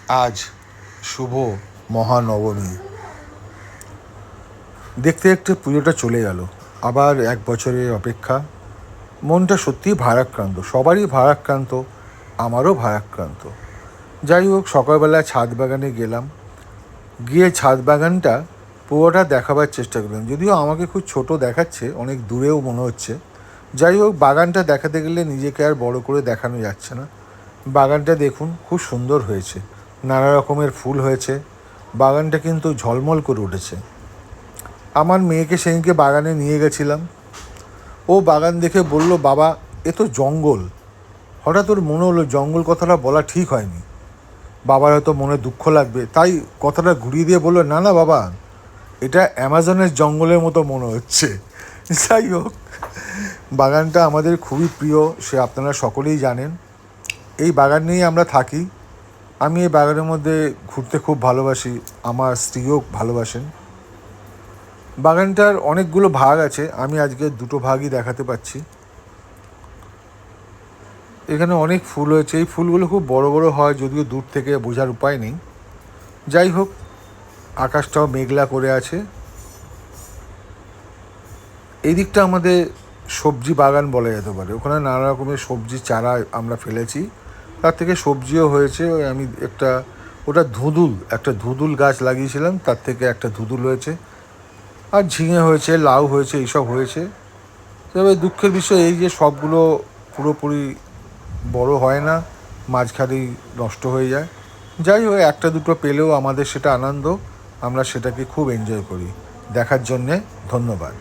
আজ শুভ মহানবমী। দেখতে দেখতে পুজোটা চলে গেল, আবার এক বছরের অপেক্ষা। মনটা সত্যিই ভারাক্রান্ত, সবারই ভারাক্রান্ত, আমারও ভারাক্রান্ত। যাই হোক, সকালবেলা ছাদ বাগানে গেলাম, গিয়ে ছাদ বাগানটা পুরোটা দেখাবার চেষ্টা করলাম। যদিও আমাকে খুব ছোট দেখাচ্ছে, অনেক দূরেও মনে হচ্ছে। যাই হোক, বাগানটা দেখাতে গেলে নিজেকে আর বড় করে দেখানো যাচ্ছে না। বাগানটা দেখুন, খুব সুন্দর হয়েছে, নানা রকমের ফুল হয়েছে, বাগানটা কিন্তু ঝলমল করে উঠেছে। আমার মেয়েকে সেদিনকে বাগানে নিয়ে গেছিলাম, ও বাগান দেখে বলল, বাবা এ তো জঙ্গল। হঠাৎ ওর মনে হলো জঙ্গল কথাটা বলা ঠিক হয়নি, বাবার হয়তো মনে দুঃখ লাগবে, তাই কথাটা ঘুরিয়ে দিয়ে বললো, না না বাবা, এটা অ্যামাজনের জঙ্গলের মতো মনে হচ্ছে। যাই হোক, বাগানটা আমাদের খুবই প্রিয়, সে আপনারা সকলেই জানেন। এই বাগান নিয়েই আমরা থাকি। আমি এই বাগানের মধ্যে ঘুরতে খুব ভালোবাসি, আমার স্ত্রীও ভালোবাসেন। বাগানটার অনেকগুলো ভাগ আছে, আমি আজকে দুটো ভাগই দেখাতে পাচ্ছি। এখানে অনেক ফুল হয়েছে, এই ফুলগুলো খুব বড় বড় হয়, যদিও দূর থেকে বোঝার উপায় নেই। যাই হোক, আকাশটাও মেঘলা করে আছে। এই দিকটা আমাদের সবজি বাগান বলা যেতে পারে, ওখানে নানা রকমের সবজি চারা আমরা ফেলেছি, তার থেকে সবজিও হয়েছে। আমি ওটা একটা ধুঁদুল গাছ লাগিয়েছিলাম, তার থেকে একটা ধুঁদুল হয়েছে, আর ঝিঙে হয়েছে, লাউ হয়েছে, এইসব হয়েছে। তবে দুঃখের বিষয় এই যে সবগুলো পুরোপুরি বড় হয় না, মাঝখানেই নষ্ট হয়ে যায়। যাই হোক, একটা দুটো পেলেও আমাদের সেটা আনন্দ, আমরা সেটাকে খুব এনজয় করি। দেখার জন্যে ধন্যবাদ।